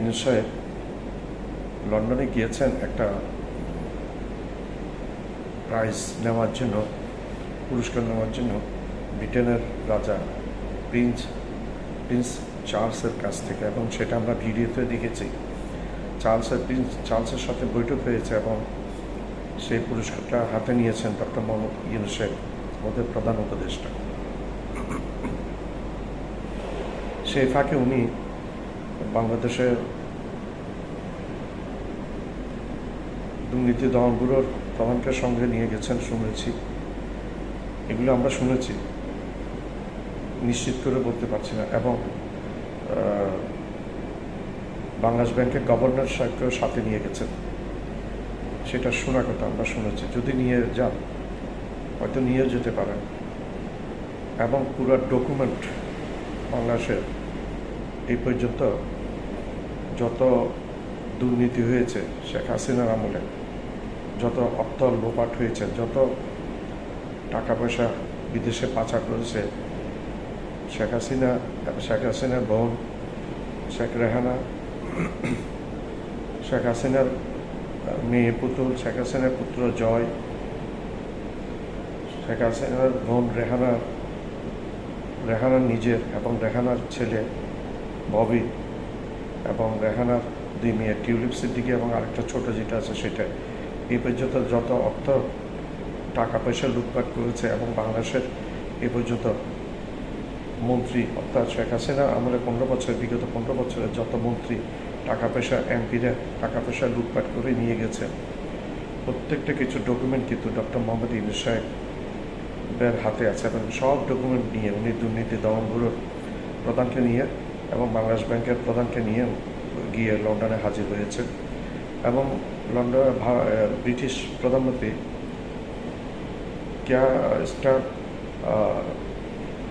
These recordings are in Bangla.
ইউনূস সাহেব লন্ডনে গিয়েছেন একটা প্রাইজ নেওয়ার জন্য, পুরস্কার নেওয়ার জন্য ব্রিটেনের রাজা প্রিন্স চার্লসের কাছ থেকে, এবং সেটা আমরা ভিডিওতে দেখেছি। প্রিন্স চার্লসের সাথে বৈঠক হয়েছে এবং সেই পুরস্কারটা হাতে নিয়েছেন ডক্টর মোহাম্মদ ইউনূস সাহেব, আমাদের প্রধান উপদেষ্টা। সেই ফাঁকে উনি বাংলাদেশের দুর্নীতি দমন ব্যুরোর প্রধানকে সঙ্গে নিয়ে গেছেন শুনেছি। এগুলো আমরা শুনেছি, নিশ্চিত করে বলতে পারছি না। এবং বাংলাদেশ ব্যাংকের গভর্নর সাহেবকেও সাথে নিয়ে গেছেন, সেটা শোনা কথা আমরা শুনেছি। যদি নিয়ে যান, হয়তো নিয়ে যেতে পারেন। এবং পুরো ডকুমেন্ট বাংলাদেশের এই পর্যন্ত যত দুর্নীতি হয়েছে শেখ হাসিনার আমলে, যত অর্থ লোপাট হয়েছে, যত টাকা পয়সা বিদেশে পাচার করেছে শেখ হাসিনার বোন শেখ রেহানা, শেখ হাসিনার মেয়ে পুতুল, শেখ হাসিনার পুত্র জয়, শেখ হাসিনার বোন রেহানার নিজের এবং রেহানার ছেলে ববি, এবং রেহানার দুই মেয়ে টিউলিপ সিদ্দিকী এবং আরেকটা ছোট যেটা আছে সেটা, এই পর্যন্ত যত অর্থ টাকা পয়সা লুটপাট করেছে। এবং বাংলাদেশের এই পর্যন্ত মন্ত্রী, অর্থাৎ শেখ হাসিনা আমলে 15 বছর, বিগত 15 বছরের যত মন্ত্রী টাকা পয়সা, এমপিরা টাকা পয়সা লুটপাট করে নিয়ে গেছে, প্রত্যেকটা কিছু ডকুমেন্ট কিন্তু ডক্টর মোহাম্মদ ইউনূস সাহেবের হাতে আছে। এবং সব ডকুমেন্ট নিয়ে উনি দুর্নীতি দমন ব্যুরোর প্রধানকে নিয়ে এবং বাংলাদেশ ব্যাংকের প্রধানকে নিয়ে গিয়ে লন্ডনে হাজির হয়েছে। এবং লন্ডনের ব্রিটিশ প্রধানমন্ত্রী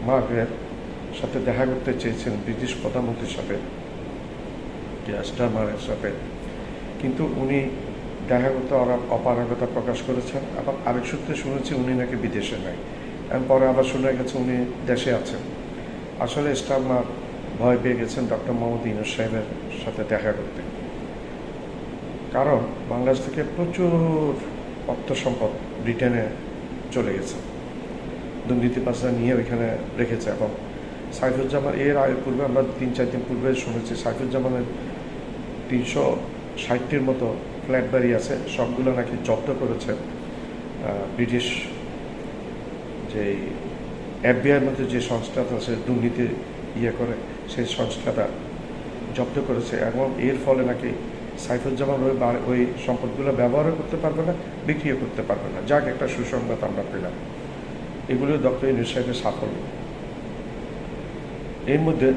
মার্কের সাথে দেখা করতে চেয়েছেন, ব্রিটিশ প্রধানমন্ত্রীর সাথে, স্টারমারের সাথে, কিন্তু উনি দেখা করতে অপারগতা প্রকাশ করেছেন। এবং আরেক সূত্রে শুনেছি উনি নাকি বিদেশে নাই, এবং পরে আবার শুনে গেছে উনি দেশে আছেন। আসলে স্টারমার ভয় পেয়ে গেছেন ডক্টর মোহাম্মদ ইউনূস সাহেবের সাথে দেখা করতে, কারণ বাংলাদেশ থেকে প্রচুর অর্থ সম্পদ ব্রিটেনে চলে গেছে, দুর্নীতিবাজরা নিয়ে ওইখানে রেখেছে। এবং সাইফুজ্জামান এর আগের পূর্বে আমরা 3-4 দিন পূর্বে শুনেছি সাইফুজ্জামানের 360টির মতো ফ্ল্যাট বাড়ি আছে, সবগুলো নাকি জব্দ করেছে ব্রিটিশ যে এফবিআইয়ের মধ্যে যে সংস্থাটা আছে দুর্নীতি করে, সেই সংস্থাটা জব্দ করেছে। এবং এর ফলে নাকি সাইফুজ্জামান ওই সম্পদগুলো ব্যবহারও করতে পারবে না, বিক্রিও করতে পারবে না। যাক, একটা সুসংবাদ আমরা পেলাম। এগুলো ডক্টর ইউনূস সাহেবের সাফল্য। এর মধ্যে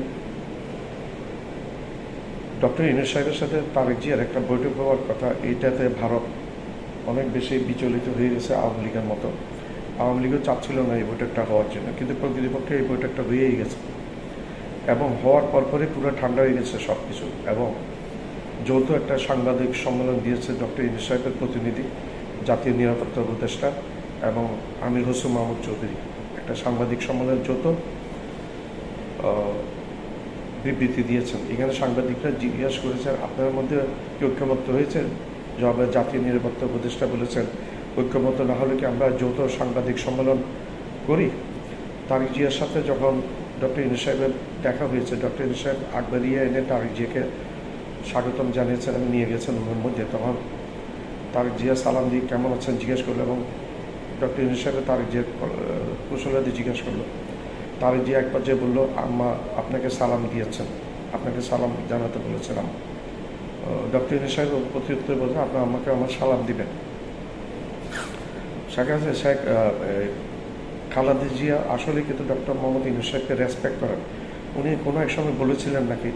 ডক্টর ইউনূস সাহেবের সাথে তারেক জিয়ার একটা বৈঠক হওয়ার কথা, এইটাতে ভারত অনেক বেশি বিচলিত হয়ে গেছে আওয়ামী লীগের মতো। আওয়ামী লীগও চাচ্ছিল না এই বৈঠকটা হওয়ার জন্য, কিন্তু প্রকৃতপক্ষে এই বৈঠকটা হয়েই গেছে। এবং হওয়ার পরপরই পুরো ঠান্ডা হয়ে গেছে সব কিছু। এবং যৌথ একটা সাংবাদিক সম্মেলন দিয়েছে ডক্টর ইউনূস সাহেবের প্রতিনিধি, জাতীয় নিরাপত্তা উপদেষ্টা এবং আমির হোসেন মাহমুদ চৌধুরী, একটা সাংবাদিক সম্মেলন যৌথ বিবৃতি দিয়েছেন। এখানে সাংবাদিকরা জিজ্ঞাসা করেছেন, আপনার মধ্যে কি ঐক্যমত্য হয়েছে? জবাবে জাতীয় নিরাপত্তা উপদেষ্টা বলেছেন, ঐক্যমত্য না হলে কি আমরা যৌথ সাংবাদিক সম্মেলন করি? তারেক জিয়ার সাথে যখন ডক্টর ইউনূস সাহেবের দেখা হয়েছে, ডক্টর ইউনূস সাহেব আকবরিয়া এনে তারেক জিয়াকে স্বাগতম জানিয়েছেন এবং নিয়ে গেছেন রুমের মধ্যে। তখন তারেক জিয়া সালাম দিয়ে কেমন আছেন জিজ্ঞেস করলো, এবং ডক্টর ইউনূস সাহেব তারেক জিয়ার কুশলাদি জিজ্ঞেস করলো। তারেক জিয়া এক পর্যায়ে বললো, আম্মা আপনাকে সালাম দিয়েছেন, আপনাকে সালাম জানাতে বলেছিলাম। ডক্টর ইউনূস সাহেব প্রত্যুত্তরে বলছেন, আপনার আমাকে আমার সালাম দিবেন। শেখ খালেদা জিয়া আসলে কিন্তু ডক্টর মোহাম্মদ ইউনূস সাহেবকে রেসপেক্ট করেন। উনি কোনো এক সময় বলেছিলেন নাকি,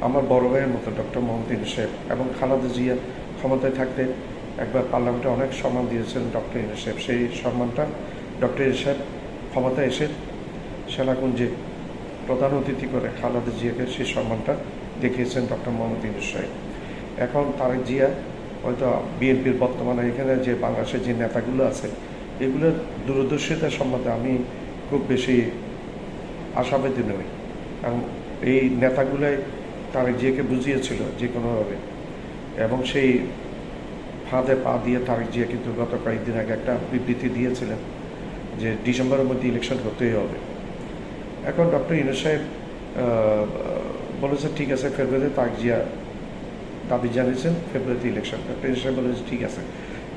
আমার বড় ভাইয়ের মতো ডক্টর মোহাম্মদ ইউনূস সাহেব। এবং খালেদা জিয়া ক্ষমতায় থাকতে একবার পার্লামেন্টে অনেক সম্মান দিয়েছেন ডক্টর ইউনূস সাহেব। সেই সম্মানটা ডক্টর ইউনূস সাহেব ক্ষমতায় এসে সেনাকুঞ্জে প্রধান অতিথি করে খালেদা জিয়াকে সেই সম্মানটা দেখিয়েছেন ডক্টর মোহাম্মদ ইউনূস সাহেব। এখন তারেক জিয়া হয়তো বিএনপির বর্তমানে এখানে যে বাংলাদেশের যে নেতাগুলো আছে, এগুলোর দূরদর্শিতা সম্বন্ধে আমি খুব বেশি আশাবাদী নই। এবং এই নেতাগুলাই তারেক জিয়াকে বুঝিয়েছিল যে কোনোভাবে, এবং সেই ফাঁদে পা দিয়ে তারেক জিয়া কিন্তু গত কয়েকদিন আগে একটা বিবৃতি দিয়েছিলেন যে ডিসেম্বরের মধ্যে ইলেকশন করতেই হবে। এখন ডক্টর ইউনূস সাহেব বলেছে ঠিক আছে, ফেব্রুয়ারিতে তারেক জিয়া দাবি জানিয়েছেন ফেব্রুয়ারিতে ইলেকশন। ডক্টর ইউনূস সাহেব বলেছে ঠিক আছে,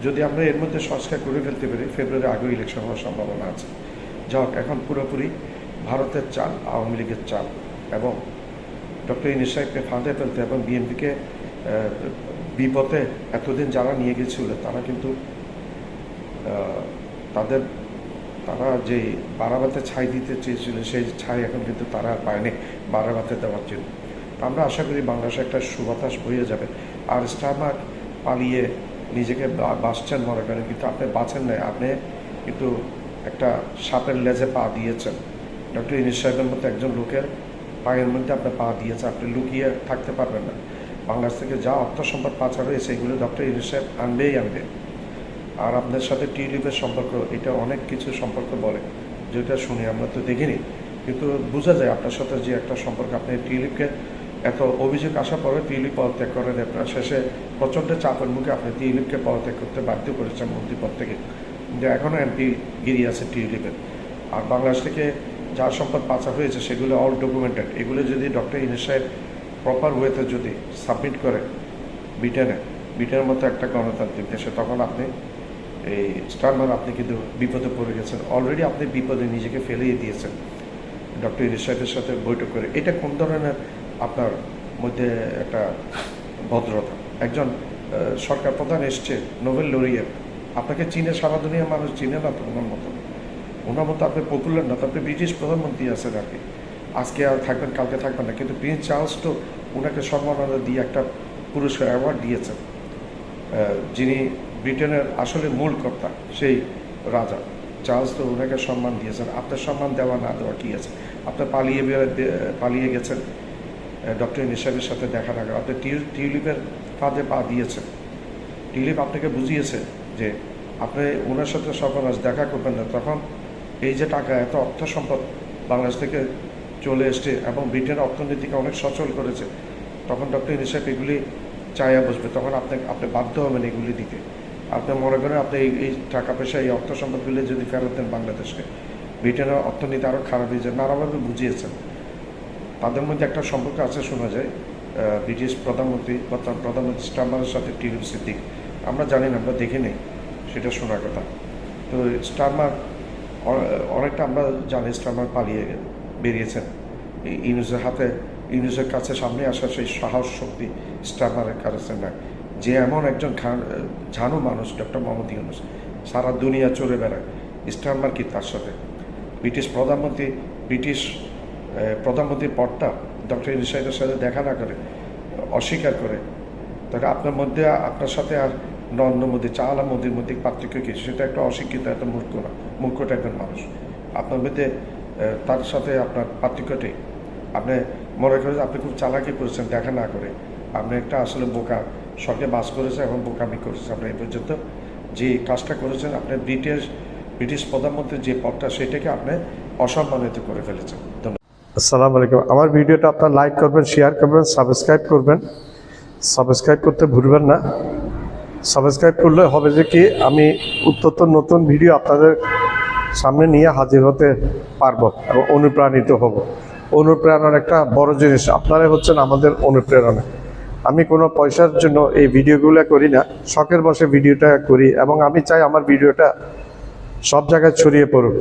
যদি আমরা এর মধ্যে সংস্কার করে ফেলতে পারি ফেব্রুয়ারি আগেও ইলেকশন হওয়ার সম্ভাবনা আছে। যাক, এখন পুরোপুরি ভারতের চাল, আওয়ামী লীগের চাল, এবং ডক্টর ইউনূস সাহেবকে ফাঁদে ফেলতে এবং বিএনপিকে বিপথে এতদিন যারা নিয়ে গেছিল তারা কিন্তু তারা যে বারাবাতে ছাই দিতে চেয়েছিল সেই ছাই এখন কিন্তু তারা আর পায়নি বারাবাতে দেওয়ার জন্য। তো আমরা আশা করি বাংলাদেশে একটা সুবাতাস বয়ে যাবে। আর স্টারমার্ক পালিয়ে নিজেকে বাঁচছেন মনে করেন, কিন্তু আপনি বাঁচেন নাই, আপনি কিন্তু একটা সাপের লেজে পা দিয়েছেন। ডক্টর ইউনূস সাহেবের মতো একজন লোকের পায়ের মধ্যে আপনি পা দিয়েছেন, আপনি লুকিয়ে থাকতে পারবেন না। বাংলাদেশ থেকে যা অর্থ সম্পদ পাচার হয়েছে এগুলো ডক্টর ইউনূস সাহেব আনবেই আনবে। আর আপনার সাথে টিউলিপের সম্পর্ক, এটা অনেক কিছু সম্পর্ক বলে, যেটা শুনি আমরা তো দেখিনি, কিন্তু বোঝা যায় আপনার সাথে যে একটা সম্পর্ক। আপনি টিউলিপকে এত অভিযোগ আসার পরে টিউলিপ পদত্যাগ করেন, আপনার শেষে প্রচণ্ড চাপের মুখে আপনি টিউলিপকে পদত্যাগ করতে বাধ্য করেছেন মন্ত্রীপদ থেকে, কিন্তু এখনও এমপি গিরি আছে টিউলিপের। আর বাংলাদেশ থেকে যা সম্পদ পাচার হয়েছে সেগুলো অল ডকুমেন্টেড। এগুলো যদি ডক্টর ইউনূস সাহেব প্রপার ওয়েতে যদি সাবমিট করে ব্রিটেনের মতো একটা গণতান্ত্রিক দেশে, তখন আপনি এই স্টারমার্ক আপনি কিন্তু বিপদে পড়ে গেছেন। অলরেডি আপনি বিপদে নিজেকে ফেলিয়ে দিয়েছেন ডক্টর ইউনূস সাহেবের সাথে বৈঠক করে। এটা কোন ধরনের আপনার মধ্যে একটা ভদ্রতা? একজন সরকার প্রধান এসছে, নোবেল লরিয়েট, আপনাকে চীনে সারা দুনিয়ার মানুষ চিনে না তো ওনার মতো আপনি পপুলার না তো। আপনি ব্রিটিশ প্রধানমন্ত্রী আছেন আর কি, আজকে আর থাকবেন কালকে থাকবেন না, কিন্তু প্রিন্স চার্লস তো ওনাকে সম্মাননা দিয়ে একটা পুরস্কার অ্যাওয়ার্ড দিয়েছেন। যিনি ব্রিটেনের আসলে মূল কর্তা সেই রাজা চার্লস তো ওনাকে সম্মান দিয়েছেন। আপনার সম্মান দেওয়া না দেওয়া কী আছে? আপনি পালিয়ে গেছেন ডক্টর ইউনূস সাহেবের সাথে দেখা না করে। আপনি টিউলিপের ফাঁদে পা দিয়েছেন। টিউলিপ আপনাকে বুঝিয়েছে যে আপনি ওনার সাথে সর্বনাশ দেখা করবেন না। তখন এই যে টাকা, এত অর্থ সম্পদ বাংলাদেশ থেকে চলে এসছে এবং ব্রিটেনের অর্থনীতিকে অনেক সচল করেছে, তখন ডক্টর ইউনূস সাহেব এগুলি চাইয়া বসবে, তখন আপনি বাধ্য হবেন এগুলি দিতে। আপনি মনে করেন আপনি এই টাকা পয়সা, এই অর্থ সম্পদগুলি যদি ফেরত দেন বাংলাদেশকে, ব্রিটেনের অর্থনীতি আরও খারাপ হয়ে যায়। নানাভাবে বুঝিয়েছেন। তাদের মধ্যে একটা সম্পর্ক আছে শোনা যায়, ব্রিটিশ প্রধানমন্ত্রী বর্তমান প্রধানমন্ত্রী স্টারমারের সাথে টিউলিপ সিদ্দিক। আমরা জানি না, আমরা দেখি নেই, সেটা শোনার কথা। তো স্টারমার্ক অনেকটা আমরা জানি স্টারমার্ক পালিয়ে বেরিয়েছেন। এই ইউনূসের কাছে সামনে আসা সেই সাহস শক্তি স্টারমারের কাছে না। যে এমন একজন ঝানু মানুষ ডক্টর মোহাম্মদ ইউনূস, সারা দুনিয়া চড়ে বেড়ায়, স্টারমার্ক কি তার সাথে? ব্রিটিশ প্রধানমন্ত্রীর পদটা ডক্টর ইউনূস সাহেবের সাথে দেখা না করে, অস্বীকার করে, তাহলে আপনার সাথে আর নরেন্দ্র মোদী, চাওয়ালা মোদীর মধ্যে পার্থক্য কী? সেটা একটা অশিক্ষিত, একটা মূর্খ টাইপের মানুষ। আপনার মধ্যে তার সাথে আপনার পার্থক্যটাই, আপনি মনে করেন আপনি খুব চালাকি করেছেন দেখা না করে। আপনি একটা আসলে বোকা, স্বর্গে বাস করেছে এবং বোকামি করেছে। আপনি এই পর্যন্ত যে কাজটা করেছেন, আপনি ব্রিটিশ প্রধানমন্ত্রীর যে পদটা সেটাকে আপনি অসম্মানিত করে ফেলেছেন। ধন্যবাদ। আসসালামু আলাইকুম। আমার ভিডিওটা আপনার লাইক করবেন, শেয়ার করবেন, সাবস্ক্রাইব করবেন। সাবস্ক্রাইব করতে ভুলবেন না। সাবস্ক্রাইব করলে হবে যে কি, আমি উত্তর নতুন ভিডিও আপনাদের সামনে নিয়ে হাজির হতে পারবো এবং অনুপ্রাণিত হব। অনুপ্রেরণার একটা বড় জিনিস আপনারাই হচ্ছেন আমাদের অনুপ্রেরণা। আমি কোনো পয়সার জন্য এই ভিডিওগুলো করি না, শখের বসে ভিডিওটা করি এবং আমি চাই আমার ভিডিওটা সব জায়গায় ছড়িয়ে পড়ুক।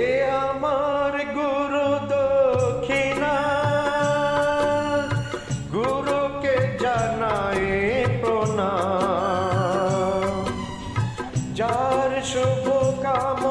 এ আমার গুরু দক্ষিণা, গুরুকে জানাই প্রণাম। যার শুভ কাম